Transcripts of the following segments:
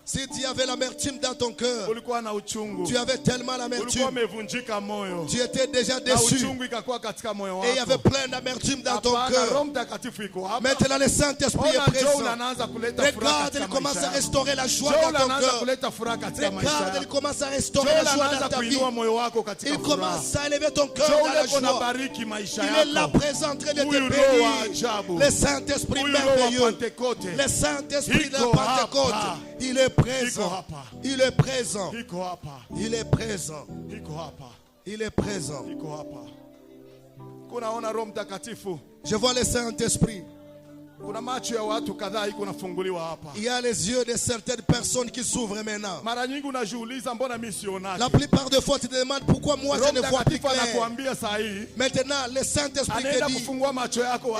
Si tu avais l'amertume dans ton cœur, tu avais tellement l'amertume, tu étais déjà déçu, et il y avait plein d'amertume dans ton cœur. Maintenant le Saint-Esprit est présent. Regarde, il commence à restaurer la joie dans ton cœur. Regarde, il commence à restaurer la joie dans ta vie. Il commence à élever ton cœur dans la joie. Il est là présent en train de te bénir. Le Saint-Esprit merveilleux, le Saint-Esprit de la Pentecôte, il est présent. Il est présent. Il est présent. Il est présent. Je vois le Saint-Esprit. Il y a les yeux de certaines personnes qui s'ouvrent maintenant. La plupart des fois tu te demandes pourquoi moi je ne vois plus clair. Maintenant le Saint-Esprit te dit,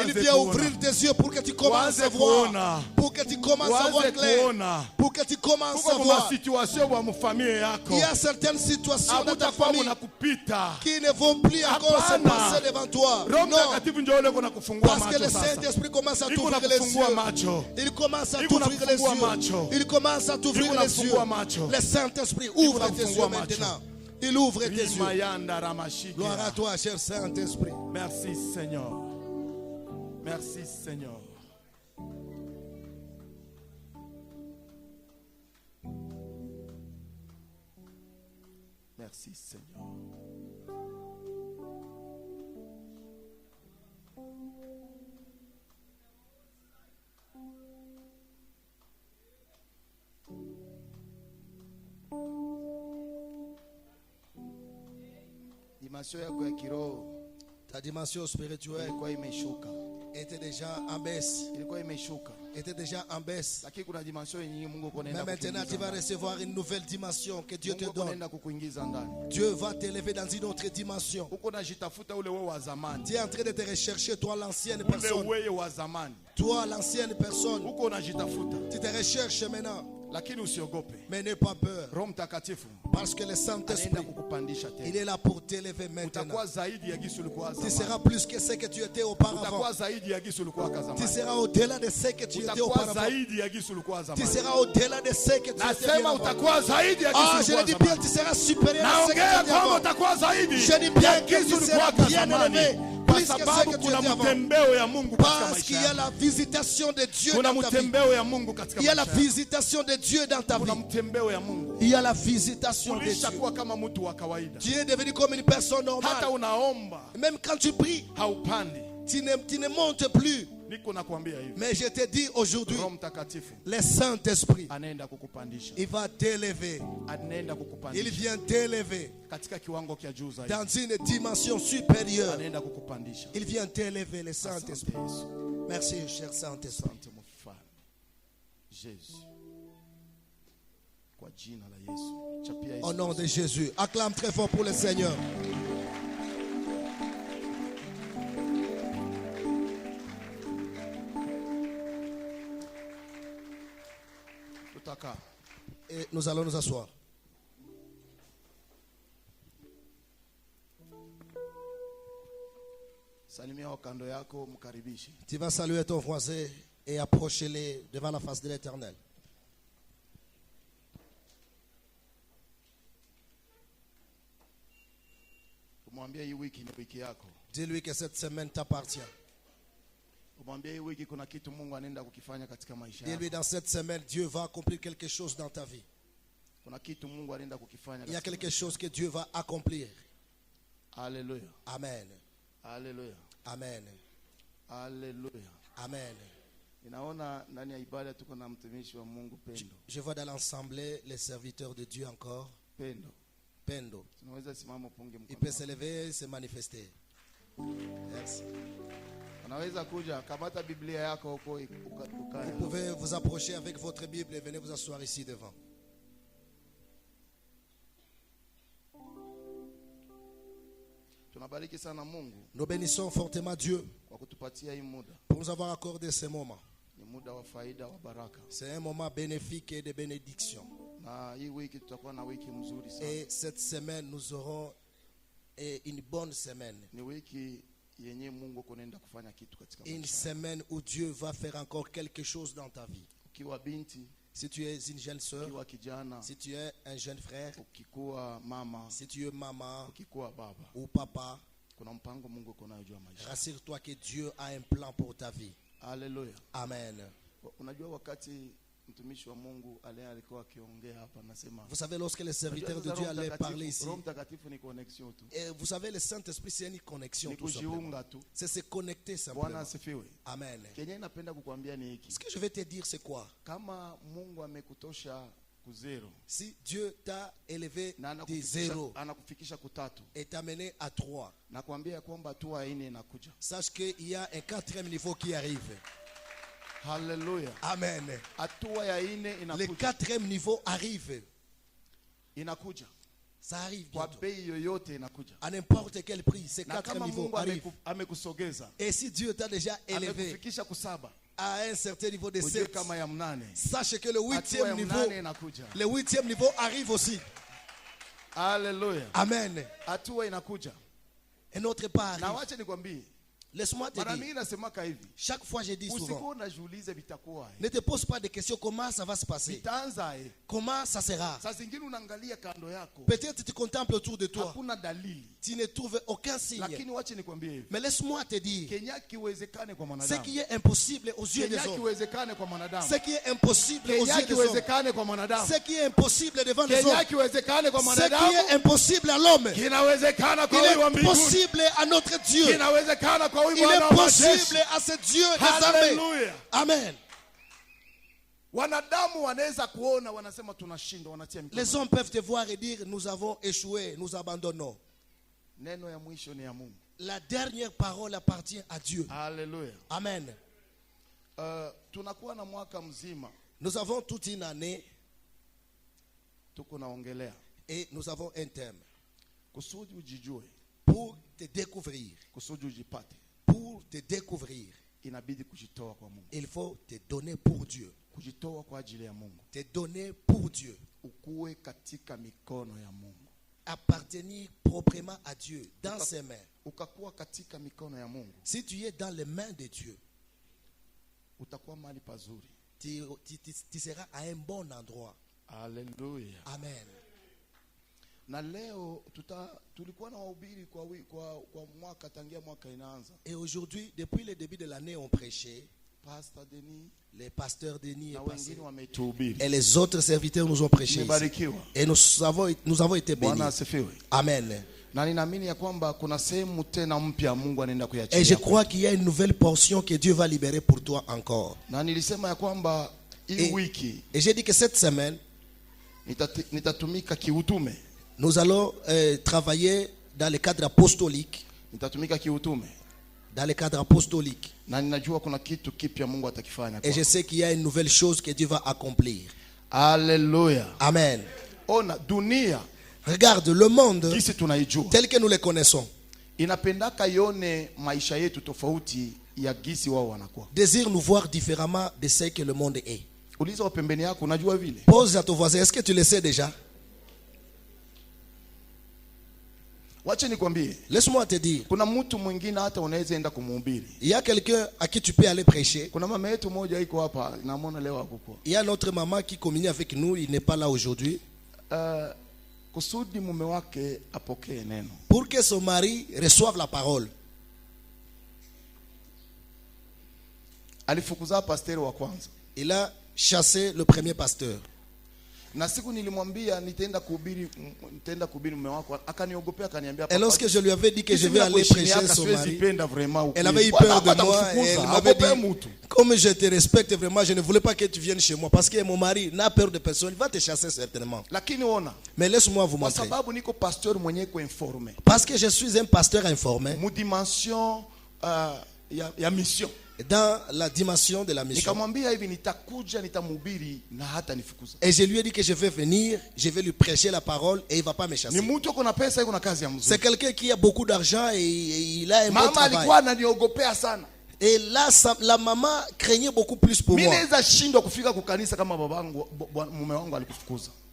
il vient ouvrir tes yeux pour que tu commences à voir, pour que tu commences à voir clair, pour que tu commences à voir. Il y a certaines situations dans ta famille qui ne vont plus encore se passer devant toi. Non, parce que le Saint-Esprit commence à t'ouvrir les yeux. Il commence à t'ouvrir les yeux. Il commence à t'ouvrir les yeux. Le Saint-Esprit ouvre tes yeux maintenant. Il ouvre tes yeux. Gloire à toi, cher Saint-Esprit. Merci Seigneur. Merci Seigneur. Merci Seigneur. Ta dimension spirituelle était déjà en baisse. Était déjà en baisse. Mais maintenant tu vas recevoir une nouvelle dimension que Dieu te donne. Dieu va t'élever dans une autre dimension. Tu es en train de te rechercher, toi l'ancienne personne. Toi l'ancienne personne. Tu te recherches maintenant. Mais n'aie pas peur. Parce que le Saint-Esprit, il est là pour t'élever maintenant. Tu seras plus que ce que tu étais auparavant. Tu seras au-delà de ce que tu étais auparavant. Tu seras au-delà de ce que tu étais auparavant. Ah, je le dis bien, tu seras supérieur à ce que tu étais avant. Je dis bien que tu seras bien élevé. Plus que ce que tu étais avant. Parce qu'il y a la visitation de Dieu dans ta vie. Il y a la visitation de Dieu dans ta vie. Il y a la visitation de Dieu. Tu es devenu comme une personne normale. Même quand tu pries, tu ne montes plus. Mais je te dis aujourd'hui, le Saint-Esprit, il va t'élever. Il vient t'élever dans une dimension supérieure. Il vient t'élever, le Saint-Esprit. Merci, cher Saint-Esprit. Au nom de Jésus, acclame très fort pour le Seigneur. Et nous allons nous asseoir. Tu vas saluer ton voisin et approcher-les devant la face de l'Éternel. Dis-lui que cette semaine t'appartient. Dis-lui dans cette semaine, Dieu va accomplir quelque chose dans ta vie. Il y a quelque chose que Dieu va accomplir. Alléluia. Amen. Alléluia. Amen. Alléluia. Amen. Je vois dans l'assemblée les serviteurs de Dieu encore. Pendo. Il peut s'élever et se manifester. Merci. Vous pouvez vous approcher avec votre Bible et venez vous asseoir ici devant. Nous bénissons fortement Dieu pour nous avoir accordé ce moment. C'est un moment bénéfique et de bénédiction. Et cette semaine, nous aurons une bonne semaine. Une semaine où Dieu va faire encore quelque chose dans ta vie. ukiwa binti, si tu es une jeune sœur, ukiwa kijana, si tu es un jeune frère, ukikuwa mama, si tu es maman ukikuwa baba, ou papa, kuna mpango Mungu uko nayo juu ya maisha. rassure-toi que Dieu a un plan pour ta vie. Haleluya. Amen. Unajua wakati mtumishi wa Mungu alikuwa akiongea hapa nasema, vous savez, lorsque les serviteurs de Dieu allaient parler ici, Roho Mtakatifu ni connection tu. et vous savez, le Saint-Esprit c'est une connexion Ni tout simplement. kujiunga tu. C'est se connecter Bwana simplement. asifiwe. Amen. Kenya napenda kukuambia ni hiki. Ce que je vais te dire c'est quoi? Kama Mungu amekutosha kuzero, Si Dieu t'a élevé na de zéro anakufikisha kutatu, et t'a mené à 3, nakwambia kwamba hatua ine inakuja. sache qu'il y a un 4e niveau qui arrive. Haleluya. Amen. Hatua ya ine Le inakuja. 4e niveau arrive. Inakuja. Ça arrive Kwa bientôt. bei yoyote inakuja. À n'importe quel prix, ce Na 4e kama niveau Mungu arrive. amekusogeza, Et si Dieu t'a déjà élevé amekufikisha kusaba, à un certain niveau de ujue 7, kama ya mnane. sache que le Hatua ya 8e niveau, mnane inakuja. le 8e niveau arrive aussi. Haleluya. Amen. Hatua inakuja. Un autre pas Na arrive. wacha nikwambie, Laisse-moi te mara dire, mingi nasemaka hivi, chaque fois je dis souvent, usikuwa unajiulize vitakuwa, ne te pose pas de questions comment ça va se passer, vitaanza. comment ça sera. Saa zingine unaangalia kando yako, Peut-être tu contemples autour de toi, hakuna dalili, tu ne trouves aucun signe. lakini wacha nikwambie hivi, Mais laisse-moi te dire, Kenya kiwezekane kwa ce mwanadamu, qui est impossible aux yeux des Kenya hommes, kiwezekane kwa mwanadamu, ce qui est impossible aux Kenya yeux des hommes, kiwezekane kwa mwanadamu, ce qui est impossible devant les Kenya hommes, kiwezekane kwa ce mwanadamu, qui est impossible à l'homme, kinawezekana kwa il huyu wa est mbinguni, possible à notre Dieu. kinawezekana kwa huyu Il Bwana est wa majeshi. possible à ce Dieu des armées. Haleluya. Amen. Wanadamu wanaweza kuona, wanasema tunashindwa, wanatia mikono. Les hommes peuvent te voir et dire nous avons échoué, nous abandonnons. Neno ya mwisho ni ya Mungu. La dernière parole appartient à Dieu. Haleluya. Amen. Tunakuwa na mwaka mzima Nous avons toute une année tuko naongelea et nous avons un thème kusudi ujijue, pour te découvrir. kusudi ujipate, Pour te découvrir, inabidi kujitoa kwa Mungu, il faut te donner pour Dieu. kujitoa kwa ajili ya Mungu, Te donner pour Dieu. ukuwe katika mikono ya Mungu. Appartenir proprement à Dieu, dans ses mains. Ukakuwa katika mikono ya Mungu, Si tu es dans les mains de Dieu, utakuwa mahali pazuri. tu seras à un bon endroit. Haleluya. Amen. Na leo tulikuwa na wahubiri kwa mwaka, tangia mwaka inaanza. Et aujourd'hui, depuis le début de l'année, on prêchait. Pastor Denis Les pasteurs Denis na est passé. wengine wametuhubiri. Et les autres serviteurs nous ont prêché ici. Tumebarikiwa. Et nous avons été bénis. Bwana asifiwe. Amen. Na ninaamini ya kwamba kuna sehemu tena mpya Mungu anaenda Et je kuiachilia. crois qu'il y a une nouvelle portion que Dieu va libérer pour toi encore. Na nilisema ya kwamba hii wiki Et j'ai dit que cette semaine, nitatumika kiutume. nous allons travailler dans le cadre apostolique. Nitatumika kiutume. Dans le cadre apostolique. Na ninajua kuna kitu kipya Mungu atakifanya. Et je sais qu'il y a une nouvelle chose que Dieu va accomplir. Haleluya. Amen. Ona dunia Regarde le monde kisi tunaijua, tel que nous le connaissons. inapendaka ione maisha yetu tofauti ya gisi wao wanakuwa. Désire nous voir différemment de ce que le monde est. Uliza wa pembeni yako, unajua vile? Pose à ton voisin, est-ce que tu le sais déjà? Wacha nikwambie, Laisse-moi te dire, kuna mtu mwingine hata unaweza enda kumhubiri. il y a quelqu'un à qui tu peux aller prêcher. Kuna mama yetu moja iko hapa, namuona leo hapo. Il y a notre maman qui communie avec nous, il n'est pas là aujourd'hui. Kusudi mume wake apokee neno. Pour que son mari reçoive la parole. Alifukuza pasteur wa kwanza. Il a chassé le premier pasteur. Na siku nilimwambia nitaenda kuhubiri mume wako, akaniogopea, akaniambia Et lorsque je lui avais dit que je vais aller prêcher son mari, elle avait eu peur de moi et elle m'avait dit, comme je te respecte vraiment, je ne voulais pas que tu viennes chez moi parce que mon mari n'a peur de personne, il va te chasser certainement. Mais laisse-moi vous montrer. Parce que je suis un pasteur informé. Dimension ya mission. Dans la dimension de la mission. Et je lui ai dit que je vais venir, je vais lui prêcher la parole et il ne va pas me chasser. C'est quelqu'un qui a beaucoup d'argent et il a un bon travail. Et là, la maman craignait beaucoup plus pour moi.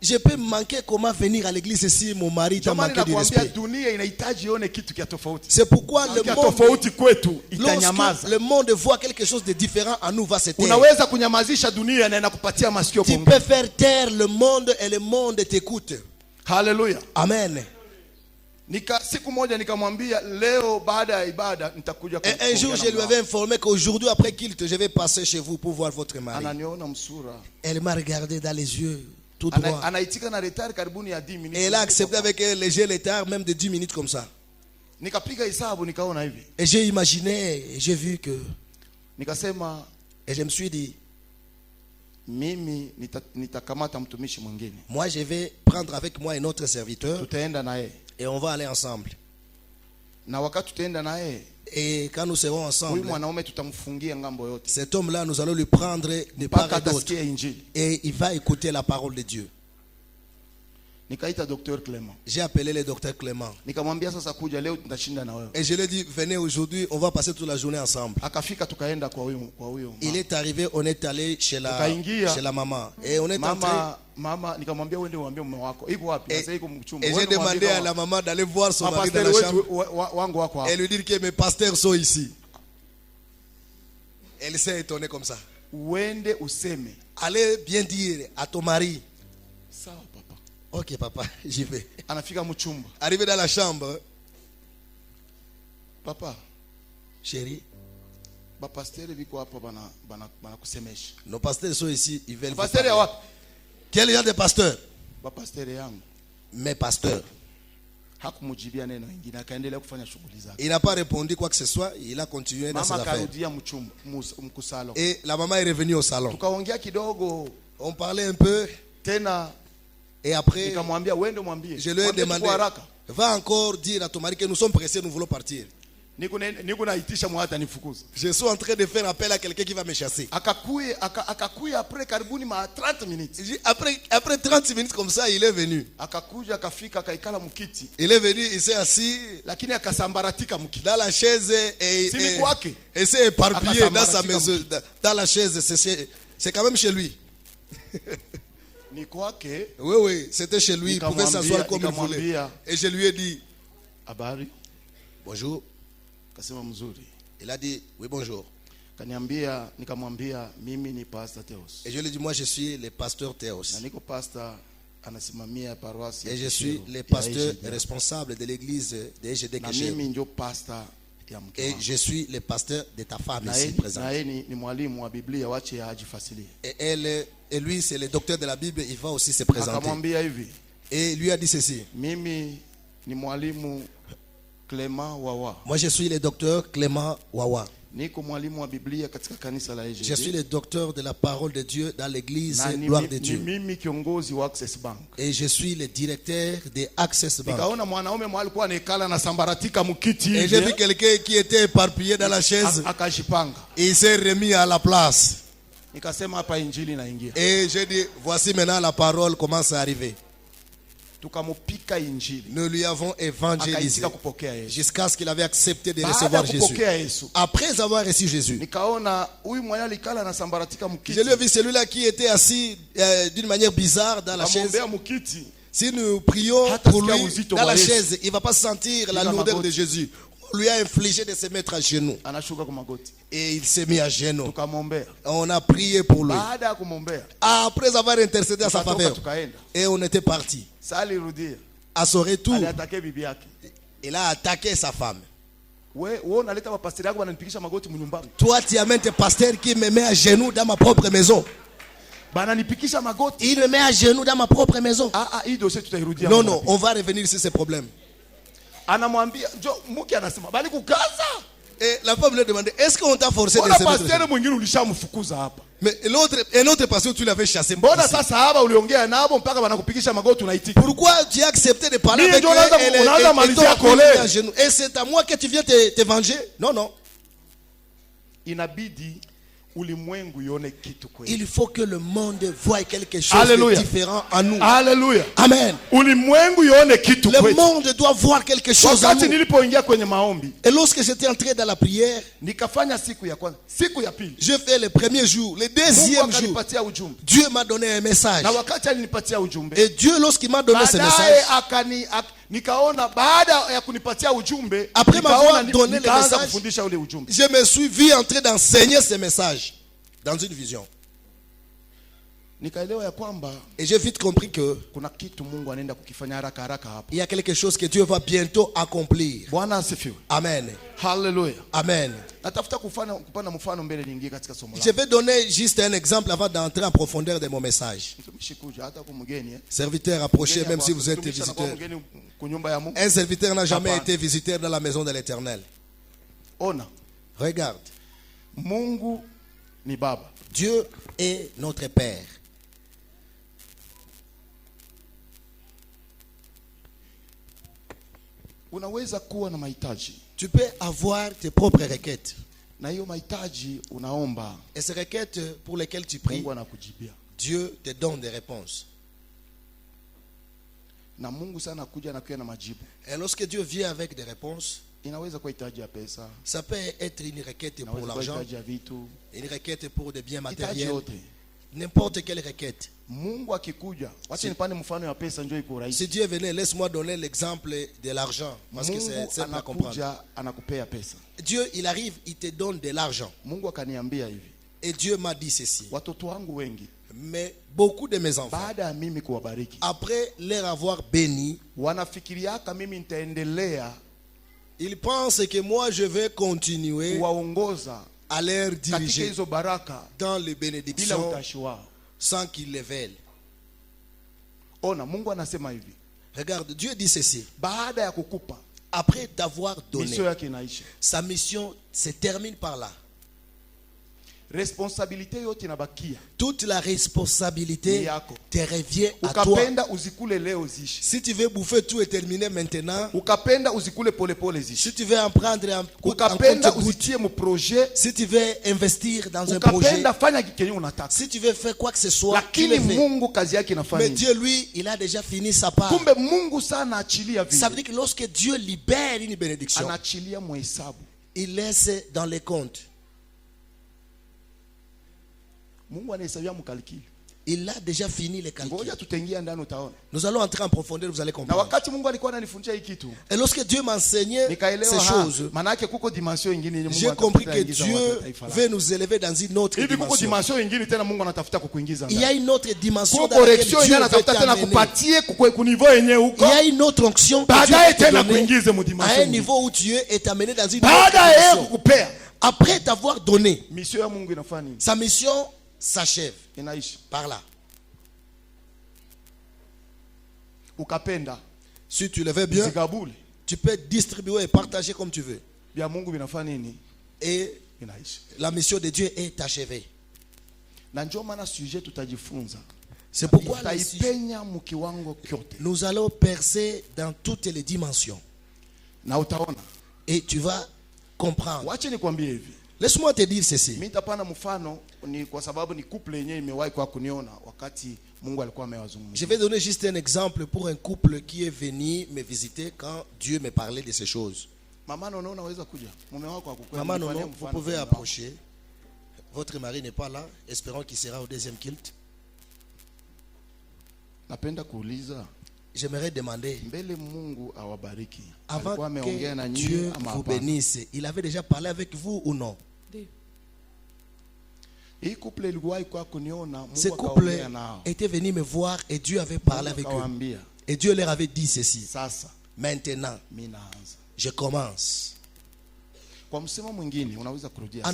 je peux manquer comment venir à l'église si mon mari t'a manqué du respect. C'est pourquoi le monde voit quelque chose de différent en nous va se taire. Tu peux faire taire le monde et le monde t'écoute. Hallelujah. Amen. Et un jour, je lui avais informé qu'aujourd'hui, après culte, je vais passer chez vous pour voir votre mari. Elle m'a regardé dans les yeux, tout droit. Et elle a accepté avec un léger retard, même de 10 minutes comme ça. Et j'ai imaginé, et j'ai vu que... Et je me suis dit... Moi, je vais prendre avec moi un autre serviteur. Et on va aller ensemble. Et quand nous serons ensemble, cet homme-là, nous allons lui prendre de part et d'autre. Et il va écouter la parole de Dieu. J'ai appelé le docteur Clément. Et je lui ai dit, venez aujourd'hui, on va passer toute la journée ensemble. Il est arrivé, on est allé chez la maman. Et on est entré. Et j'ai demandé à la maman d'aller voir son mari dans la chambre et lui dire que mes pasteurs sont ici. Elle s'est étonnée comme ça. Allez bien dire à ton mari. Ok papa, j'y vais. Arrivé dans la chambre. Papa. Chérie. Nos pasteurs sont ici, ils veulent vous parler. Quel genre de pasteur? Mes pasteurs. Il n'a pas répondu quoi que ce soit, il a continué dans ses affaires. Et la maman est revenue au salon. On parlait un peu. Et après, je lui ai demandé, va encore dire à ton mari que nous sommes pressés, nous voulons partir. Je suis en train de faire appel à quelqu'un qui va me chasser. Après 30 minutes comme ça, il est venu. Il est venu, il s'est assis dans la chaise et s'est éparpillé dans sa maison. Dans la chaise, c'est quand même chez lui. Oui, c'était chez lui. Il pouvait s'asseoir comme il voulait. Et je lui ai dit, bonjour. Il a dit, oui, bonjour. Et je lui ai dit, moi je suis le pasteur Théos. Et je suis le pasteur responsable de l'église de EGD Kesher. Et je suis le pasteur de ta femme ici présente. Et lui, c'est le docteur de la Bible, il va aussi se présenter. Et lui a dit ceci. Moi, je suis le docteur Clément Wawa. Je suis le docteur de la parole de Dieu dans l'église Gloire de Dieu. Et je suis le directeur de Access Bank. Et j'ai vu quelqu'un qui était éparpillé dans la chaise. Il s'est remis à la place. Et j'ai dit, voici maintenant la parole commence à arriver. Nous lui avons évangélisé jusqu'à ce qu'il avait accepté de recevoir Jésus. Après avoir reçu Jésus, je lui ai vu celui-là qui était assis d'une manière bizarre dans la chaise. Si nous prions pour lui dans la chaise, il ne va pas sentir la lourdeur de Jésus. On lui a infligé de se mettre à genoux. Et il s'est mis à genoux. On a prié pour lui. Après avoir intercédé à sa faveur. Et on était parti. À son retour, il a attaqué sa femme. Toi, tu amènes tes pasteurs qui me met à genoux dans ma propre maison. Il me met à genoux dans ma propre maison. Non, non, on va revenir sur ces problèmes. Et la femme lui a demandé, est-ce qu'on t'a forcé de se mettre? Mais un autre pasteur, tu l'avais chassé. Pourquoi tu as accepté de parler avec eux et c'est à moi que tu viens te venger? Non, non. Il faut que le monde voie quelque chose Alléluia. de différent en nous. Hallelujah. Amen. Le monde doit voir quelque chose en nous. Et lorsque j'étais entré dans la prière, je fais le premier jour, le deuxième jour. Dieu m'a donné un message. Et Dieu, lorsqu'il m'a donné ce message, après m'avoir donné le message, je me suis vu en train d'enseigner ce message dans une vision. Et j'ai vite compris que il y a quelque chose que Dieu va bientôt accomplir. Amen. Hallelujah. Amen. Je vais donner juste un exemple avant d'entrer en profondeur de mon message. Serviteur, approchez même si vous êtes visiteur. Un serviteur n'a jamais été visiteur dans la maison de l'Éternel. Regarde. Dieu est notre Père. Tu peux avoir tes propres requêtes. Et ces requêtes pour lesquelles tu pries, Dieu te donne des réponses. Et lorsque Dieu vient avec des réponses, ça peut être une requête pour l'argent, une requête pour des biens matériels, n'importe quelle requête. Si Dieu venait, laisse-moi donner l'exemple de l'argent, parce que c'est simple à comprendre. Dieu, il arrive, il te donne de l'argent. Et Dieu m'a dit ceci. Mais beaucoup de mes enfants, après leur avoir béni, ils pensent que moi je vais continuer à leur diriger dans les bénédictions sans qu'ils les veulent. Regarde, Dieu dit ceci. Après t'avoir donné, sa mission se termine par là. Toute la responsabilité te revient à toi. Si tu veux bouffer tout et terminer maintenant, si tu veux en prendre un compte-gouttes, si tu veux investir dans un projet, si tu veux faire quoi que ce soit, mais Dieu, lui, il a déjà fini sa part. Ça veut dire que lorsque Dieu libère une bénédiction, il laisse dans les comptes. Il a déjà fini les calculs. Nous allons entrer en profondeur, vous allez comprendre. Et lorsque Dieu m'enseignait ces choses, j'ai compris que Dieu veut nous élever dans une autre dimension. Il y a une autre dimension dans laquelle Dieu veut t'amener. Il y a une autre onction que Dieu veut te donner à un niveau où Dieu est amené dans une autre dimension. Après t'avoir donné, sa mission s'achève par là. Si tu le veux bien, tu peux distribuer et partager comme tu veux. Et la mission de Dieu est achevée. C'est pourquoi nous allons percer dans toutes les dimensions. Et tu vas comprendre. Laisse-moi te dire ceci. Je vais donner juste un exemple pour un couple qui est venu me visiter quand Dieu me parlait de ces choses. Maman Nono, vous pouvez approcher. Votre mari n'est pas là. Espérons qu'il sera au deuxième culte. J'aimerais demander, avant que Dieu vous bénisse, il avait déjà parlé avec vous ou non? Ce couple était venu me voir et Dieu avait parlé avec eux. Et Dieu leur avait dit ceci. Maintenant, je commence. En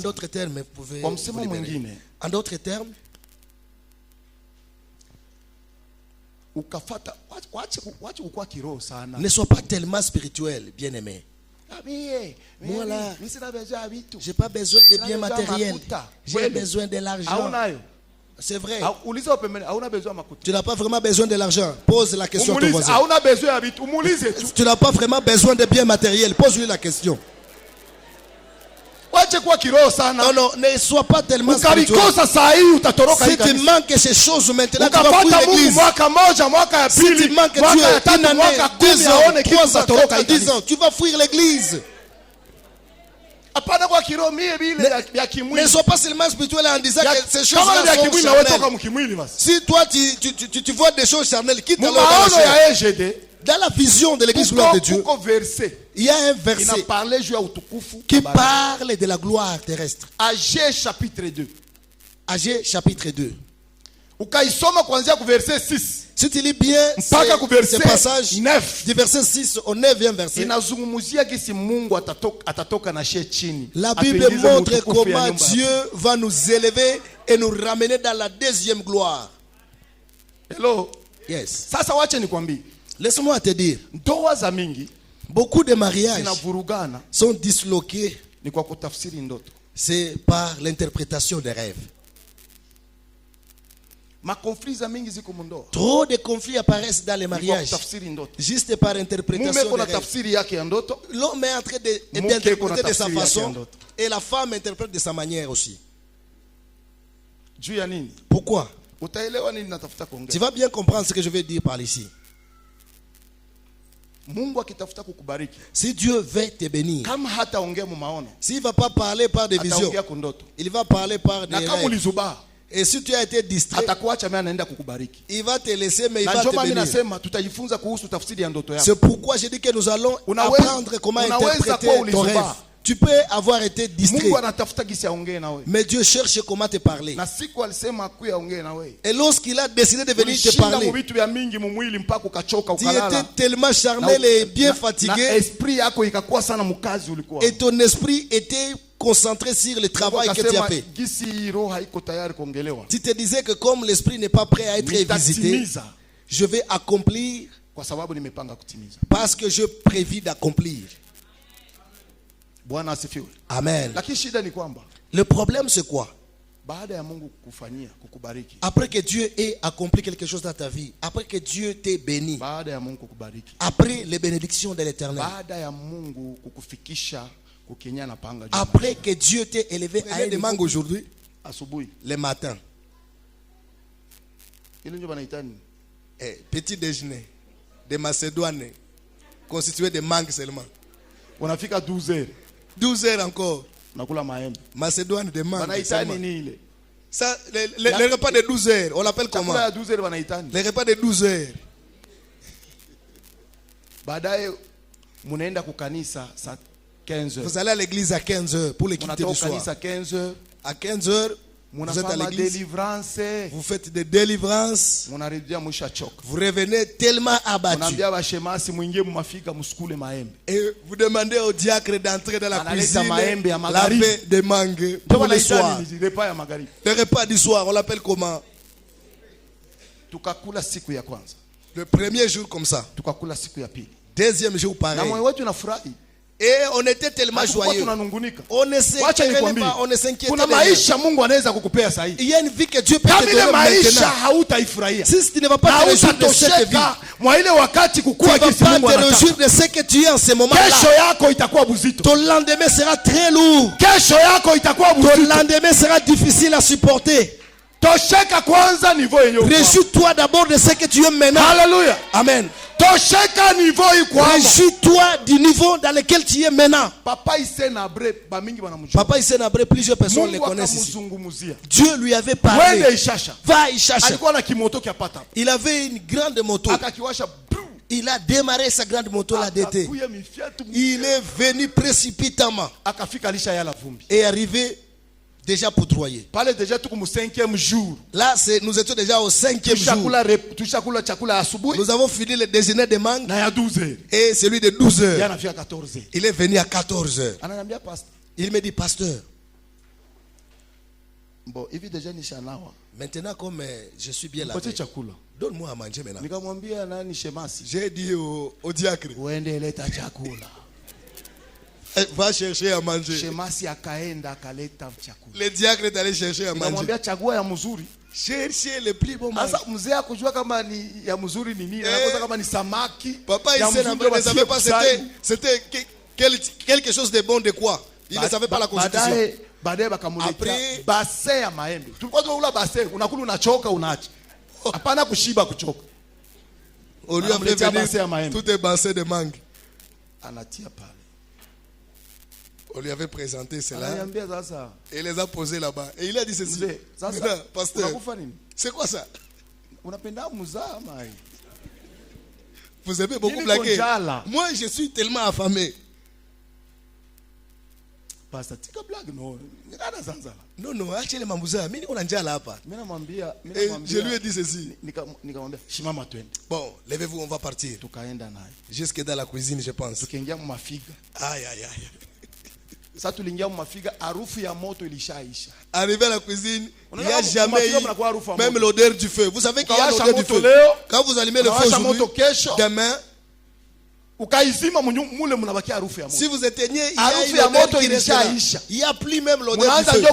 d'autres termes, vous pouvez vous libérer. En d'autres termes, ne sois pas tellement spirituel, bien-aimé. Moi là, je n'ai pas besoin de biens matériels. J'ai besoin de l'argent. C'est vrai. Tu n'as pas vraiment besoin de l'argent. Pose la question à ton voisin. Tu n'as pas vraiment besoin de biens matériels. Pose-lui la question. Non, ne sois pas tellement spirituel. Si tu manques ces choses maintenant, tu vas fuir l'église. Si tu manques Dieu, une année, 2 ans, 3 ans, 4 ans, 10 ans, tu vas fuir l'église. Ne sois pas seulement spirituel en disant que ces choses-là sont charnelles. Si toi tu vois des choses charnelles, quitte alors dans la chair. Dans la vision de l'église gloire de Dieu, il y a un verset qui parle de la gloire terrestre. Agé chapitre 2. Agé chapitre 2. Ukaisoma kuanzia ku verset 6. Si tu lis bien ce passage 9. Du verset 6 au 9e verset, inazungumzia kisi Mungu atatoka na shie chini. La Bible montre comment Dieu va nous élever et nous ramener dans la 2e gloire. Hello. Yes. Sasa wache nikwambie. Laisse-moi te dire, ndoa za mingi, beaucoup de mariages zinavurugana, sont disloqués. Ni kwa kutafsiri ndoto. C'est par l'interprétation des rêves. Trop de conflits apparaissent dans les mariages juste par interprétation des rêves. L'homme est en train d'interpréter de sa façon et la femme interprète de sa manière aussi. Pourquoi? Tu vas bien comprendre ce que je vais dire par ici. Si Dieu veut te bénir, s'il ne va pas parler par des visions, il va parler par des rêves. Et si tu as été distrait, il va te laisser, mais il va te bénir. C'est pourquoi j'ai dit que nous allons apprendre comment interpréter ton rêve. Tu peux avoir été distrait, mais Dieu cherche comment te parler. Et lorsqu'il a décidé de venir te parler, tu étais tellement charnel et bien fatigué, et ton esprit était concentré sur le travail que tu as fait. Tu te disais que comme l'esprit n'est pas prêt à être visité, je vais accomplir parce que je prévis d'accomplir. Amen. Le problème c'est quoi? Après que Dieu ait accompli quelque chose dans ta vie, après que Dieu t'ait béni, après les bénédictions de l'Éternel, après que Dieu t'ait élevé à un mangue aujourd'hui, le matin, petit déjeuner de Macédoine constitué de mangue seulement. On a fait à 12 heures. 12 heures encore. Macédoine de mangue. Ça, les repas de 12 heures, on l'appelle comment? Les repas de 12 heures. Vous allez à l'église à 15 heures pour l'équité du soir. À 15 heures, vous êtes à l'église. Vous faites des délivrances. Vous revenez tellement abattu. Et vous demandez au diacre d'entrer dans la cuisine, laver des mangues pour le soir. Le repas du soir, on l'appelle comment? Le premier jour comme ça. Deuxième jour pareil. Et on était tellement joyeux. On ne s'inquiétait pas, on ne s'inquiétait pas. Il y a une vie que Dieu peut te donner maintenant. Si tu ne vas pas te réjouir de cette vie, tu ne vas pas te réjouir de ce que tu es en ce moment-là. Ton lendemain sera très lourd. Ton lendemain sera difficile à supporter. Réjouis-toi d'abord de ce que tu es maintenant. Alléluia. Amen. Réjouis-toi du niveau dans lequel tu es maintenant. Papa Isenabré, plusieurs personnes le connaissent ici. Dieu lui avait parlé. Va Ishacha. Il avait une grande moto. Il a démarré sa grande moto là d'été. Il est venu précipitamment et arrivé déjà poudroyé. Là, nous étions déjà au 5e jour. Nous avons fini le déjeuner de mangue et celui de 12 heures. Il est venu à 14 heures. Il me dit, pasteur, maintenant comme je suis bien là, donne-moi à manger maintenant. J'ai dit au diacre, va chercher à manger. Le diacre est allé chercher à manger. Chercher le plus bon manger. Papa ici ne savait pas c'était quelque chose de bon de quoi. Il ne savait pas la constitution. Baadaye bakamuletea bassin ya maembe. Tulikuwa tunakula bassin, unakula unachoka unaacha. Hapana kushiba kuchoka. On lui a fait venir tout un bassin de mangue. Anatia pale. On lui avait présenté cela. Et il les a posés là-bas. Et il a dit ceci. Pasteur, c'est quoi ça? Vous avez beaucoup blagué. Moi, je suis tellement affamé. Pasteur, tu as blague, non? Non, non, actuellement, Mamouza, mais on a déjà là-bas. Et je lui ai dit ceci. Bon, levez-vous, on va partir. Jusque dans la cuisine, je pense. Aïe, aïe, aïe. Arrivé à la cuisine, il n'y a jamais eu même l'odeur du feu. Vous savez qu'il y a l'odeur du feu. Quand vous allumez le feu aujourd'hui, demain, si vous éteignez, il n'y a plus même l'odeur du feu.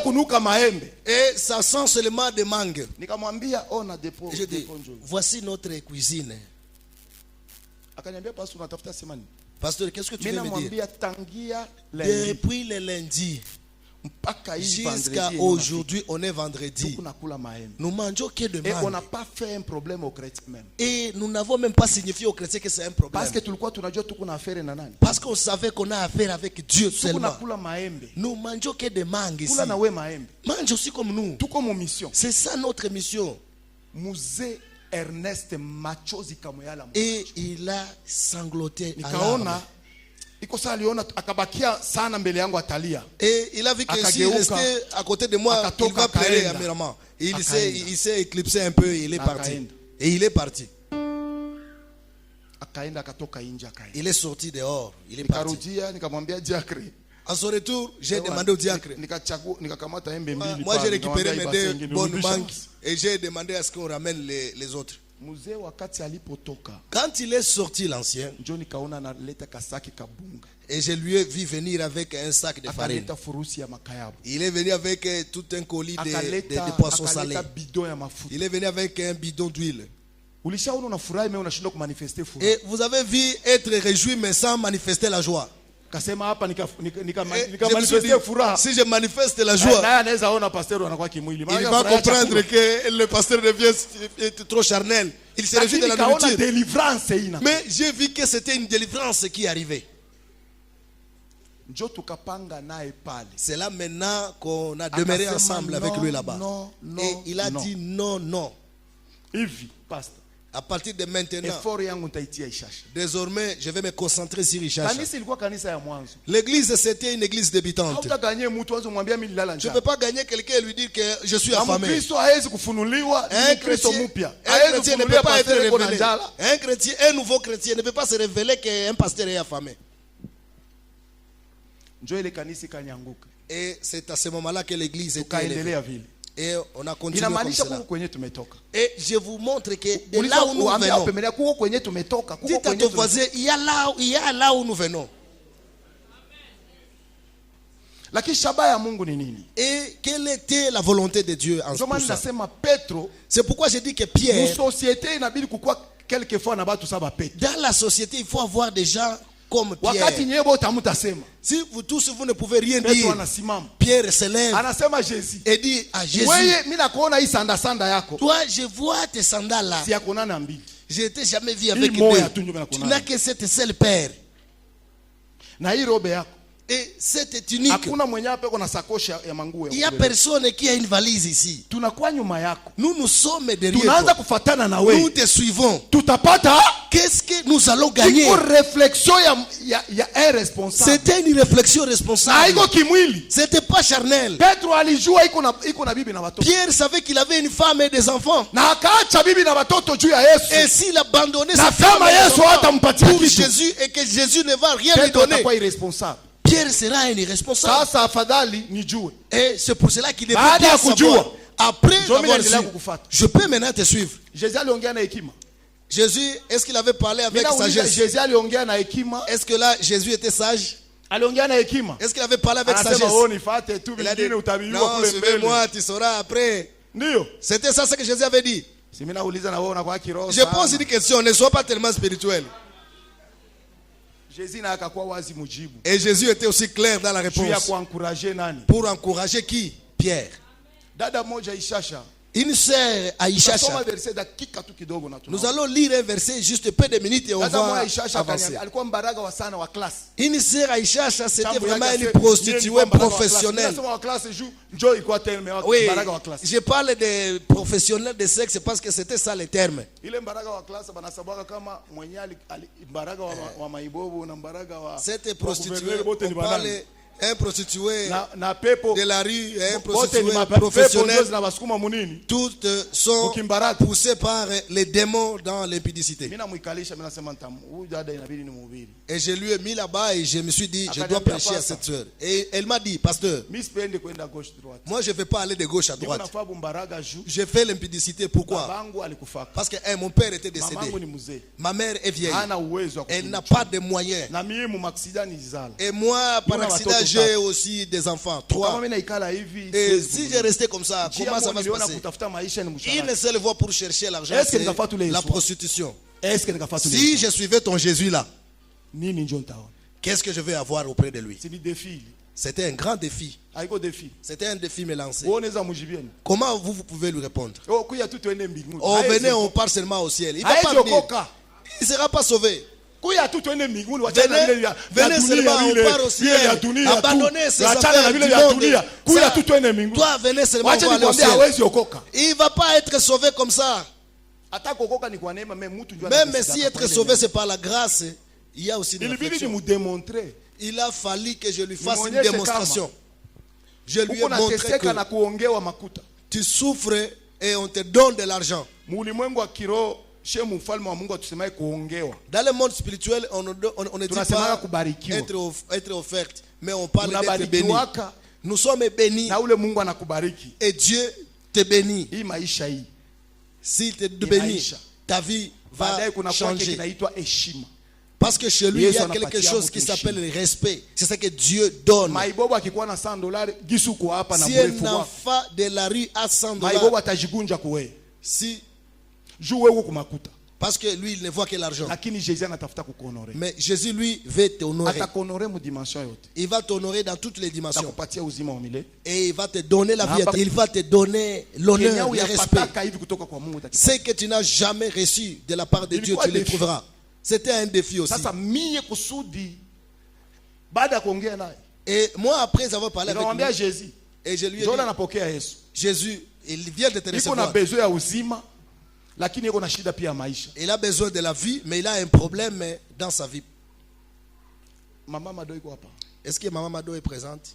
Et ça sent seulement des mangues. Je dis, voici notre cuisine. Pasteur, qu'est-ce que tu veux me dire? Depuis le lundi jusqu'à aujourd'hui, on est vendredi. Nous mangeons que de mangue. Et on n'a pas fait un problème aux chrétiens même. Et nous n'avons même pas signifié aux chrétiens que c'est un problème. Parce qu'on savait qu'on a affaire avec Dieu seulement. Nous mangeons que de mangue ici. Mange aussi comme nous. C'est ça notre mission. Ernest Machozi Kamoyala. Et il a sangloté. Et il a vu que s'il restait à côté de moi, il va pleurer amèrement. Il s'est éclipsé un peu et il est parti. Et il est parti. Il est sorti dehors. Il est parti. À son retour, j'ai demandé au diacre. Moi, j'ai récupéré mes deux bonnes mangues et j'ai demandé à ce qu'on ramène les autres. Quand il est sorti, l'ancien, et je lui ai vu venir avec un sac de farine. Il est venu avec tout un colis de poissons salés. Il est venu avec un bidon d'huile. Et vous avez vu être réjoui mais sans manifester la joie. Si je manifeste la joie, il va comprendre que le pasteur devient trop charnel. Il se réjouit de la nourriture. Mais j'ai vu que c'était une délivrance qui arrivait. C'est là maintenant qu'on a demeuré ensemble avec lui là-bas. Et il a dit non, non. À partir de maintenant, désormais, je vais me concentrer sur Richard. L'église, c'était une église débutante. Je ne peux pas gagner quelqu'un et lui dire que je suis affamé. Un chrétien ne peut pas être révélé. Un chrétien, un nouveau chrétien ne peut pas se révéler qu'un pasteur est affamé. Et c'est à ce moment-là que l'église était élevée. Et on a continué comme cela. Et je vous montre que de là où nous venons, dites à ton voisin, il y a là où nous venons. Et quelle était la volonté de Dieu en ce ça? C'est pourquoi je dis que Pierre, dans la société, il faut avoir des gens comme Pierre. Si vous tous vous ne pouvez rien dire, Pierre se lève et dit à Jésus, toi je vois tes sandales là, je n'ai jamais vu avec deux. Tu n'as que cette seule paire. Et cette tunique, il n'y a personne qui a une valise ici. Nous sommes derrière toi. Nous te suivons. Qu'est-ce que nous allons gagner? C'était une réflexion responsable. C'était pas charnel. Pierre savait qu'il avait une femme et des enfants. Et s'il abandonnait sa femme pour Jésus et que Jésus ne va rien lui donner, Pierre sera un irresponsable. Et c'est pour cela qu'il devait bien savoir. Après avoir su, je peux maintenant te suivre. Jésus, est-ce qu'il avait parlé avec sagesse? Est-ce que là, Jésus était sage? Est-ce qu'il avait parlé avec sagesse? Il a dit, non, suivez-moi, tu sauras après. C'était ça ce que Jésus avait dit. Je pose une question, ne sois pas tellement spirituel. Et Jésus était aussi clair dans la réponse. Pour encourager qui? Pierre. Une sœur à Ishasha. Nous allons lire un verset juste peu de minutes et on va avancer. Une sœur à Ishasha, c'était vraiment une prostituée professionnelle. Oui, je parle de professionnels de sexe parce que c'était ça le terme. Cette prostituée, on parle un prostitué de la rue, un prostitué professionnel, toutes sont poussées par les démons dans l'impudicité. Et je lui ai mis là-bas et je me suis dit, je dois prêcher à cette soeur. Et elle m'a dit, pasteur, moi je ne vais pas aller de gauche à droite. Je fais l'impudicité, pourquoi? Parce que mon père était décédé. Ma mère est vieille. Elle n'a pas de moyens. Et moi, par accident, j'ai aussi des enfants, 3. Et si j'ai resté comme ça, comment ça va se passer? Une seule voie pour chercher l'argent, c'est la prostitution. Si je suivais ton Jésus là, qu'est-ce que je vais avoir auprès de lui? C'était un grand défi. C'était un défi me lancé. Comment vous pouvez lui répondre? Oh, venez, on part seulement au ciel. Il ne sera pas sauvé. Venez seulement, on part au ciel. Abandonnez ces affaires du monde. Toi, venez seulement, on va aller au ciel. Il ne va pas être sauvé comme ça. Même si être sauvé, c'est par la grâce, il y a aussi des réflexions. Il a fallu que je lui fasse une démonstration. Je lui ai montré que tu souffres et on te donne de l'argent. Dans le monde spirituel, on ne dit pas être offerte, mais on parle d'être béni. Nous sommes bénis et Dieu te bénit. S'il te bénit, ta vie va changer. Parce que chez lui, il y a quelque chose qui s'appelle le respect. C'est ce que Dieu donne. Si un enfant de la rue a $100, si parce que lui, il ne voit que l'argent. Mais Jésus, lui, veut t'honorer. Il va t'honorer dans toutes les dimensions. Et il va te donner la vie. Il va te donner l'honneur, le respect. Ce que tu n'as jamais reçu de la part de Dieu, tu le trouveras. C'était un défi aussi. Et moi, après avoir parlé avec lui, et je lui ai dit, Jésus, il vient de te recevoir. Il a besoin de la vie, mais il a un problème dans sa vie. Est-ce que Maman Mado est présente?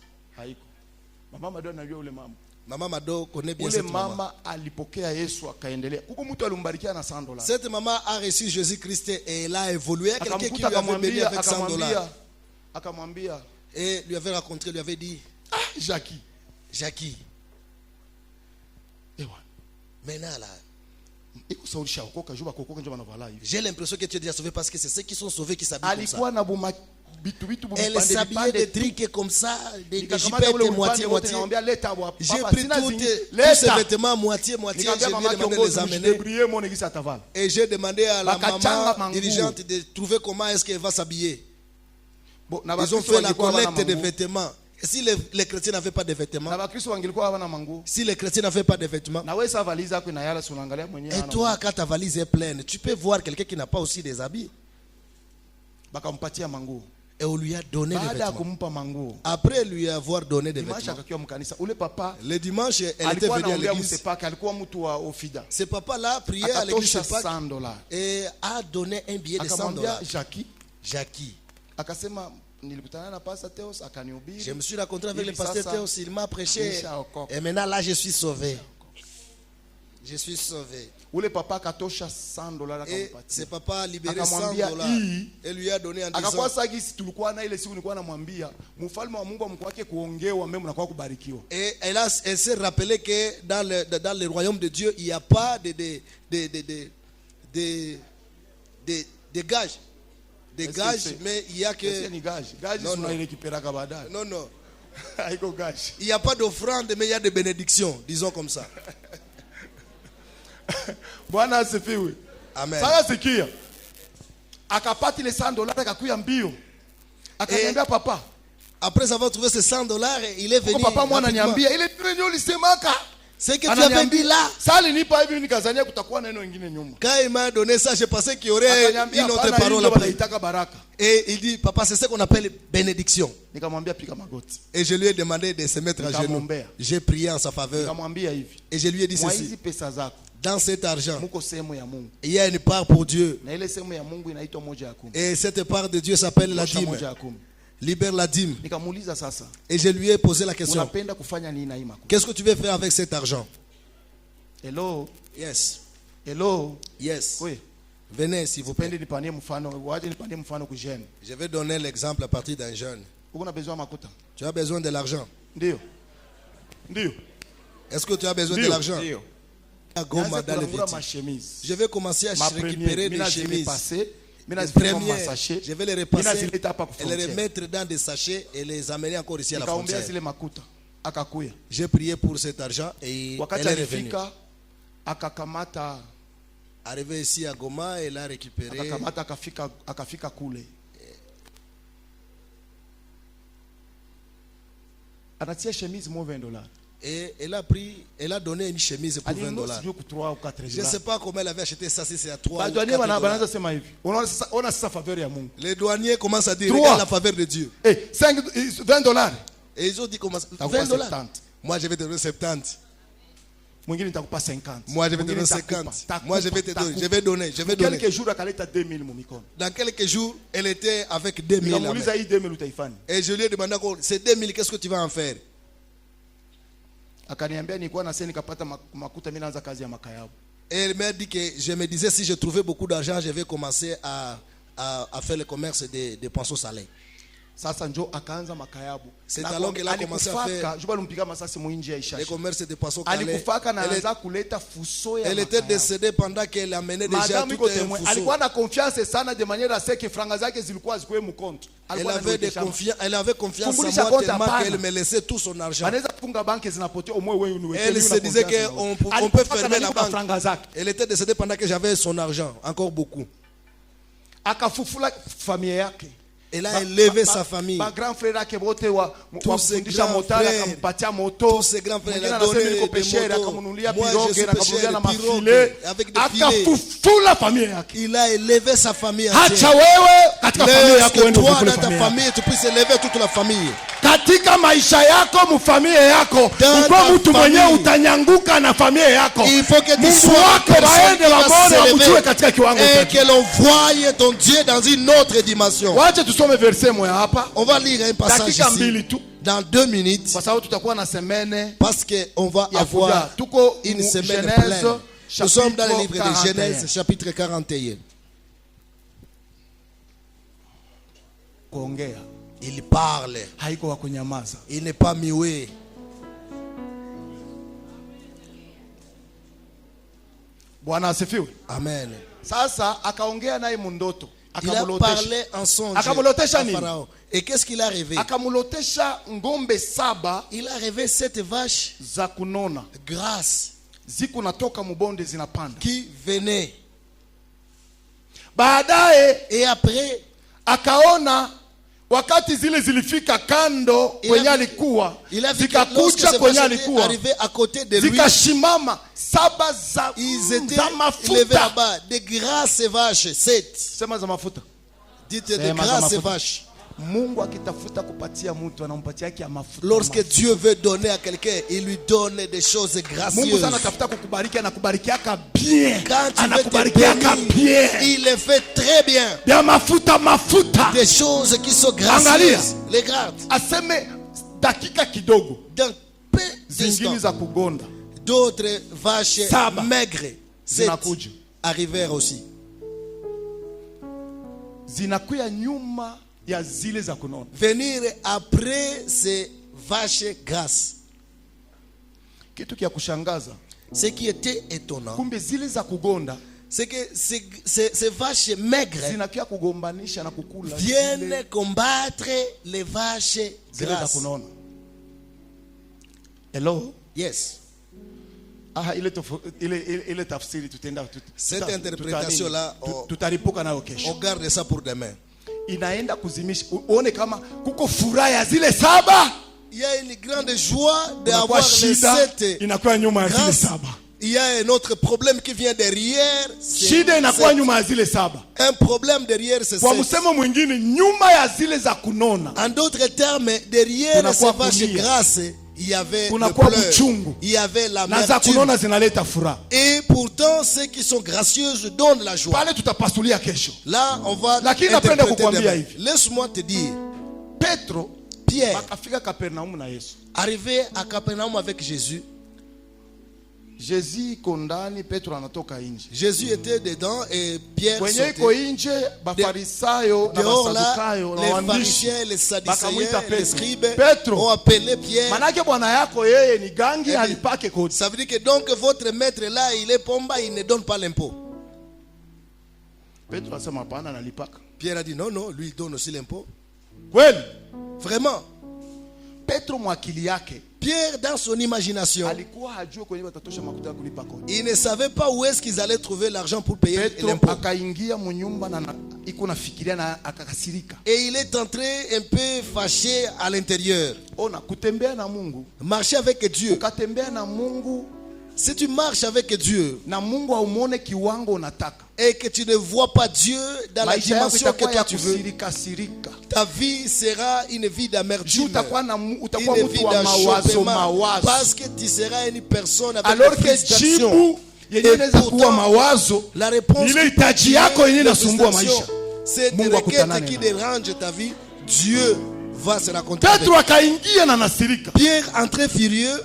Maman Mado connaît bien cette maman. Cette maman a reçu Jésus-Christ et elle a évolué. Quelqu'un qui lui avait béni avec $100. Et lui avait rencontré, lui avait dit, Jackie. Maintenant là, j'ai l'impression que tu es déjà sauvé parce que c'est ceux qui sont sauvés qui s'habillent comme ça. Elle s'habillait des trucs comme ça, des jipettes moitié. J'ai pris tous ces vêtements moitié. Je lui ai demandé de les amener. Et j'ai demandé à la maman dirigeante de trouver comment est-ce qu'elle va s'habiller. Ils ont fait la collecte des vêtements. Si les chrétiens n'avaient pas de vêtements, si les chrétiens n'avaient pas de vêtements, et toi, quand ta valise est pleine, tu peux voir quelqu'un qui n'a pas aussi des habits. Et on lui a donné des vêtements. Après lui avoir donné des vêtements, le dimanche, elle était venue à l'église. Ce papa-là priait à l'église et a donné un billet de $100. Jackie. Je me suis rencontré avec le pasteur Théos, il m'a prêché. Et maintenant là, je suis sauvé. Je suis sauvé. Et ce papa a libéré $100 et lui a donné en disant, et elle s'est rappelé que dans le royaume de Dieu, il n'y a pas de gages. Des gages, mais il n'y a que... Non. Il n'y a pas d'offrande, mais il y a des bénédictions, disons comme ça. Amen. Akaniambia papa. Après avoir trouvé ces $100, il est venu. Papa moi ananiambia ile ndio ulisemaka. C'est que tu avais dit là. Sali nipa hivi nikazania kutakuwa na neno lingine nyuma. Quand il m'a donné ça, je pensais qu'il y aurait une autre parole après. Et il dit, papa, c'est ce qu'on appelle bénédiction. Et je lui ai demandé de se mettre à genoux. J'ai prié en sa faveur. Et je lui ai dit ceci. Dans cet argent, il y a une part pour Dieu. Et cette part de Dieu s'appelle la dîme. Libère la dîme. Et je lui ai posé la question. Qu'est-ce que tu veux faire avec cet argent? Hello. Yes. Hello. Yes. Oui. Venez s'il vous plaît. Je vais donner l'exemple à partir d'un jeune. Tu as besoin de l'argent? Est-ce que tu as besoin de l'argent? Je vais commencer à récupérer des chemises. Les premières, je vais les repasser et les remettre dans des sachets et les amener encore ici à la frontière. J'ai prié pour cet argent et elle est revenue. Arrivé ici à Goma, elle a récupéré. Et elle a pris, elle a donné une chemise pour $20. Je ne sais pas comment elle avait acheté ça, si c'est à 3 ou 4 $. Les douaniers commencent à dire, regarde la faveur de Dieu. $20. Et ils ont dit, comment $20. Moi je vais te donner 70. Moi je vais te donner 50. Moi je vais te donner, je vais donner. Dans quelques jours, elle était avec 2000. Et je lui ai demandé encore, ces 2000, qu'est-ce que tu vas en faire? Et elle m'a dit que je me disais, si je trouvais beaucoup d'argent, je vais commencer à faire le commerce des poissons salés. C'est alors qu'elle a commencé à faire le commerce des poissons salés. Elle était décédée pendant qu'elle amenait déjà tout un fuseau. Elle avait confiance en moi tellement qu'elle me laissait tout son argent. Elle se disait qu'on peut fermer la banque. Elle était décédée pendant que j'avais son argent, encore beaucoup. Elle a élevé sa famille. Tous ses grands frères, elle a donné des motos. Moi, je suis pêcheur de pirogue avec des filets. Il a élevé sa famille entière. Laisse que toi, dans ta famille, tu puisses élever toute la famille. Katika maisha yako mufamilia yako uko mtu mwenyewe utanyanguka na familia yako. Il faut que tu sois baende wabone wamjue katika kiwango et que l'on voie ton Dieu dans une autre dimension. Wacha tusome verset moja hapa. On va lire un passage ici dans 2 minutes. Kwa sababu tutakuwa na semaine parce que on va avoir une semaine pleine. Nous sommes dans le livre de Genèse chapitre 41. Kuongea. Il parle. Il n'est pas muet. Bwana asifiwe. Amen. Sasa akaongea naye mundoto. Il a parlé en songe. Pharaon. Et qu'est-ce qu'il a rêvé? Akamulotesha ngombe 7. Il a rêvé 7 vaches za kunona. Grasses. Ziku natoka mubonde zinapanda. Qui venaient. Baadaye et après akaona wakati zile zilifika kando kwenye alikuwa zikakucha kwenye alikuwa zikashimama 7 za mafuta de grasses vaches 7. Sema za mafuta. Dites de grasses vaches. Mungu akitafuta kupatia mtu anampatia yake mafuta. Lorsque Dieu veut donner à quelqu'un, il lui donne des choses gracieuses. Mungu sana tafuta kukubariki anakubarikiaka bien. Anakubarikiaka bien. Il le fait très bien. Ya mafuta. Des choses qui sont gracieuses. Les garde. Aseme dakika kidogo. Dans peu zingine za kugonda. D'autres vaches maigres arrivèrent aussi. Zinakuya nyuma ya zile za kunona. Venir après ces vaches grasses. Kitu kia kushangaza. Ce qui était étonnant. Kumbe zile za kugonda. C'est que ces vaches maigres zinakuya kugombanisha na kukula. Viennent combattre les vaches grasses. Hello? Yes. Ile tafsiri tutenda. Cette interprétation là, tutaripuka nayo kesho. On garde ça pour demain. inaenda kuzimisha. Uone kama kuko furaha ya zile 7. Il y a une grande joie d'avoir les 7 inakuwa nyuma ya zile 7. Il y a un autre problème qui vient derrière. Shida inakuwa nyuma ya zile 7. Un problème derrière ces 7. Kwa msemo mwingine nyuma ya zile za kunona. En d'autres termes, derrière ces vaches grasses, il y avait le pleur, il y avait l'amertume. Et pourtant, ceux qui sont gracieuses donnent la joie. Là, on va interpréter. Laisse-moi te dire, Pierre, arrivé à Capernaum avec Jésus, Jésus kondani, Petro anatoka nje. Jésus était dedans et Pierre sortait. Dehors là, les pharisiens, les sadducéens, les scribes ont appelé Pierre. Ça veut dire que donc votre maître là, il est pomba, il ne donne pas l'impôt. Pierre a dit non, non, lui il donne aussi l'impôt. Vraiment. Pierre, dans son imagination, il ne savait pas où est-ce qu'ils allaient trouver l'argent pour payer l'impôt. Et il est entré un peu fâché à l'intérieur. Marcher avec Dieu. Si tu marches avec Dieu et que tu ne vois pas Dieu dans la dimension que toi tu veux, ta vie sera une vie d'amertume, une vie d'achoppement, parce que tu seras une personne avec une frustration. Et pourtant, la réponse c'est des requêtes qui dérangent ta vie. Dieu va se raconter avec. Pierre entrait furieux.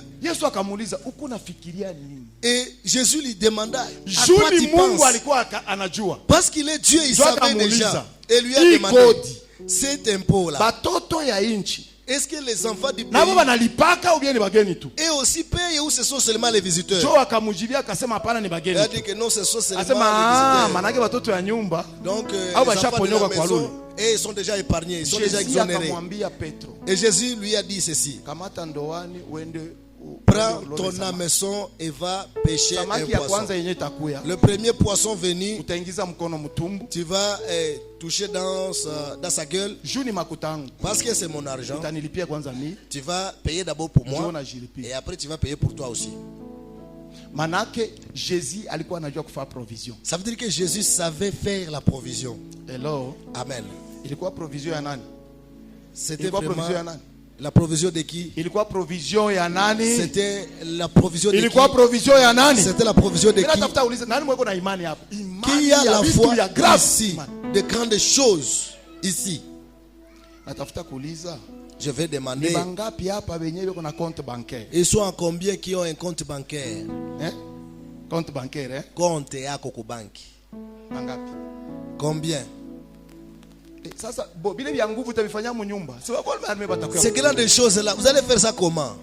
Et Jésus lui demanda à quoi tu penses. Parce qu'il est Dieu, il savait déjà. Et lui a demandé cet impôt-là. Est-ce que les enfants du pays et aussi payent ou ce sont seulement les visiteurs? Il a dit que non, ce sont seulement les visiteurs. Donc les enfants de la maison, et ils sont déjà épargnés, ils sont déjà exonérés. Et Jésus lui a dit ceci: prends ton hameçon et va pêcher un poisson. Le premier poisson venu, tu vas toucher dans sa gueule, parce que c'est mon argent. Tu vas payer d'abord pour moi et après tu vas payer pour toi aussi. Ça veut dire que Jésus savait faire la provision. Amen. C'était vraiment la provision de qui? C'était la provision de qui? C'était la provision de qui? Qui a la foi ici? De grandes choses ici. Je vais demander, ils sont en combien qui ont un compte bancaire? Compte bancaire, hein? Compte à Coco Bank. Combien? Ces grandes choses-là, vous allez faire ça comment?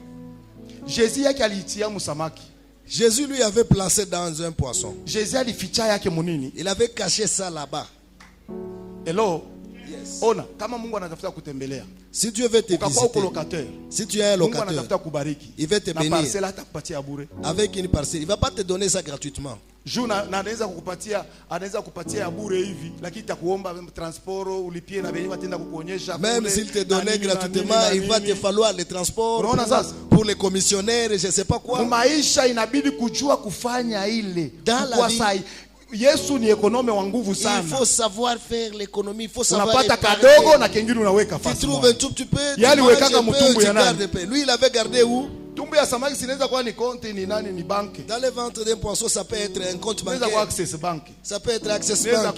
Jésus lui avait placé dans un poisson. Il avait caché ça là-bas. Hello? Yes. Si Dieu veut te visiter, si tu es un locataire, il va te bénir avec une parcelle. Il ne va pas te donner ça gratuitement. Même s'il te donnait gratuitement, il va te falloir les transports pour les commissionnaires et je ne sais pas quoi. Dans la vie, il faut savoir faire l'économie, il faut savoir épargner. Tu trouves un tout petit peu, tu gardes. Lui, il avait gardé où? Dans le ventre d'un poisson, ça peut être un compte bancaire. Ça peut être Access Bank.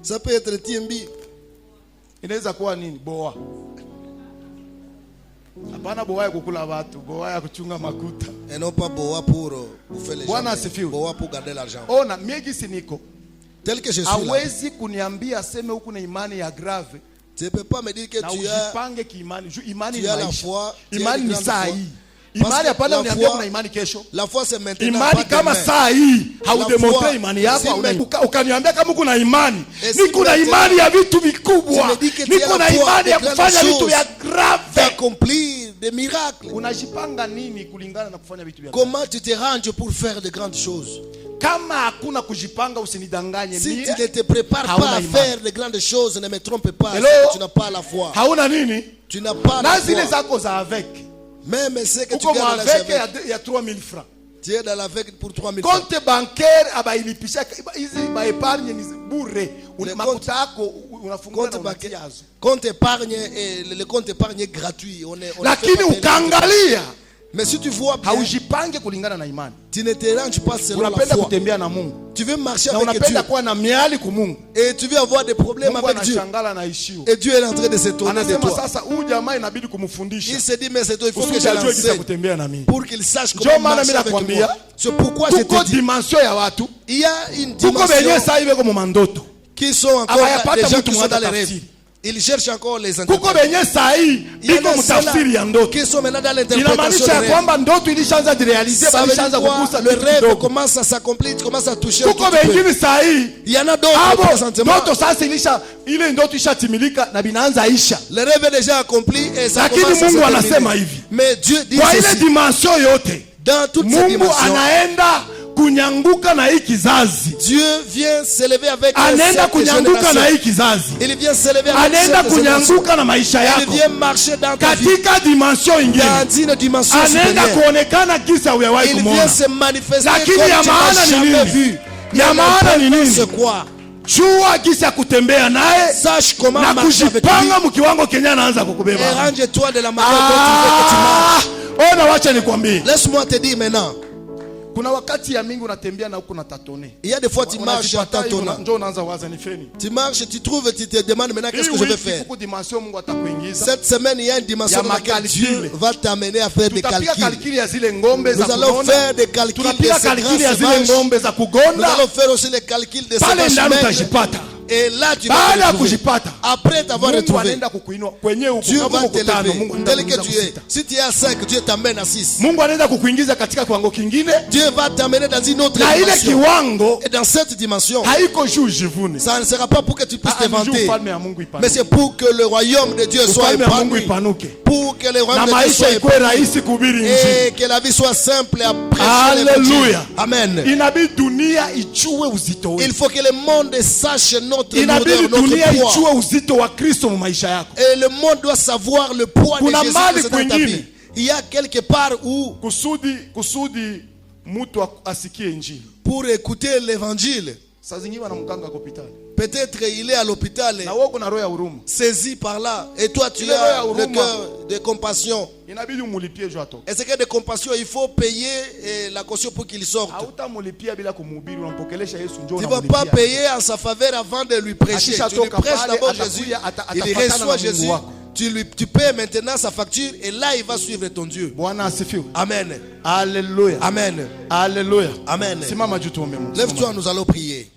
Ça peut être TMB. Et non pas boa pour faire les gens. Boa pour garder l'argent. Tel que je suis là. Tu ne peux pas me dire que tu as la foi. La foi c'est maintenant. Imani kama saa hii haudemontre imani yako, ukaniambia kama kuna imani, niko na imani ya vitu vikubwa, niko na imani ya kufanya vitu ya grave, d'accomplir des miracles. Unajipanga nini kulingana na kufanya vitu vya? Comment tu te ranges pour faire de grandes choses? kama hakuna kujipanga usinidanganye Si mie. tu ne te prépares Hauna pas à imani. faire de grandes choses, ne me trompe pas. Hello? Tu n'as pas la foi. Hauna nini? Tu n'as pas Na la zile foi. zako za avec. Même ce que tu Uko gagnes dans la avec avec. ya 3000 francs. Tu es dans l'avec pour 3000 francs. Compte bancaire abailipisha hizi ba épargne ni bure. Le Makuta yako unafungua na Compte bancaire. unatiazo. Compte épargne et le compte épargne est gratuit. On Lakini fait pas payer. ukaangalia Mais si tu vois bien, haujipange kulingana na imani. tu ne te ranges pas selon la Unapenda foi. kutembea na Mungu. Tu veux marcher Na avec Dieu. unapenda kuwa na miali ku Mungu. Et tu veux avoir des problèmes Mungu avec Dieu. anashangala na ishio. Et Dieu est en train de se tourner de Anasema toi. sasa huyu jamaa inabidi kumfundisha. Il se dit, mais c'est toi, il faut que Kusudi je ajue jinsi ya l'enseigne. kutembea na mimi. Pour qu'il sache Ndio comment maana marcher mimi avec nakwambia, moi. C'est pourquoi je Kuko te dis, dimension ya watu. il y a une Kuko benye dimension sasa hivi kwa mandoto. qui sont encore Abayapata des gens mtu qui sont mmoja dans les rêves. tafsiri. Ils cherchent encore les Kuko interprétations. benye sasa hivi Il y en biko a mtafsiri ya ceux-là ndoto. qui sont maintenant dans l'interprétation Inamaanisha des ya rêves. kwamba ndoto ilishaanza kurealize, Ça veut dire ilishaanza quoi? kugusa Le kitu rêve kidogo. commence à s'accomplir, commence à toucher. Kuko tout petit peu. bengine sasa hivi Il y en a d'autres abo présentement. ndoto sasa ile ndoto ishatimilika na binaanza isha. Le rêve est déjà accompli et ça Lakini commence à se Mungu terminer. anasema hivi. Mais Dieu dit Kwa ile ceci. dimension yote Dans toutes ces Mungu dimensions, anaenda kunyanguka na hii kizazi. Dieu vient s'élever avec Anaenda cette kunyanguka na génération. hii kizazi. Il vient s'élever avec Anaenda cette génération. kunyanguka na maisha Il yako vient marcher dans ta vie. katika dimension ingine. Dans une dimension Anaenda supérieure. kuonekana kisa hujawahi Il kumwona. vient se manifester Lakini comme ya tu maana n'as ni jamais nini? vu. Ya maana ni nini? C'est quoi? Jua kisa kutembea naye Sache comment na marcher avec lui. kujipanga mkiwango Kenya anaanza Et kukubeba. range-toi de la manière dont tu veux que tu marches. Ona wacha nikwambie. Laisse-moi te dire maintenant. Kuna wakati ya mingi unatembea na huko na tatone. Il y a des fois tu marches à tâtonnant. Njoo unaanza waza nifeni. Tu marches, tu trouves, tu te demandes maintenant qu'est-ce que je vais faire. Kuko dimension Mungu atakuingiza. Cette semaine, il y a une dimension Ya dans laquelle makalkile. Dieu va t'amener à faire des Tutapiga calculs. kalkili ya zile ngombe za Nous allons kuona. faire des calculs de Tunapiga ces kalkili ya grands zile sauvages. ngombe za Nous kugonda. allons faire aussi les calculs de ces Pale vaches ndani maigres. utajipata. Et là, tu vas Baada te ya retrouver. kujipata, Après t'avoir Mungu retrouvé, anaenda kukuinua kwenye huko Dieu kama va uko tano, t'élever. Mungu Tel que anaenda tu es. kukuingiza. Si tu es à 5, Dieu t'amène à 6. Mungu anaenda kukuingiza katika kiwango kingine, Dieu va t'amener dans une autre na ile dimension. kiwango Et dans cette dimension, haiko juu jivune. ça ne sera pas pour que tu puisses te Ni juu vanter, ufalme ya Mungu mais ipanuke. c'est pour que le royaume de Dieu soit Ufalme ya Mungu épanoui. ipanuke. Pour que le Na royaume de Dieu maisha soit ikuwe épanoui. rahisi kuhubiri injili. Et que la vie soit simple et à prêcher l'évangile. Hallelujah. Amen. Inabidi dunia ijue uzito wetu. Il faut que le monde sache notre Inabidi lourdeur, notre dunia poids. ijue uzito wa Kristo mu maisha yako. Et le monde doit savoir le poids de Kuna Jésus mahali dans ta kwingine. vie. Il y a quelque part où, Kusudi mtu asikie injili. pour écouter l'évangile, Saa zingine wanamganga kwa hospitali. peut-être il est à l'hôpital, Na wewe kuna roho ya huruma. saisi par là, et toi tu Il as est le huruma. cœur de compassion. Inabidi umulipie juu atoke. Et ce que de compassion, il faut payer la caution pour qu'il sorte. Hautamulipia bila kumhubiri, unampokelesha Yesu njoo Tu ne vas pas payer en sa faveur avant de lui prêcher. Akisha Tu lui toka prêches pale, d'abord Jésus, atakuya, il atafatana reçoit na Jésus, Mungu wako. tu paies maintenant sa facture et là il va suivre ton Dieu. Bwana asifiwe. Amen. Hallelujah. Amen. Hallelujah. Amen. Simama juu tuombe Mungu. Lève-toi, nous allons prier.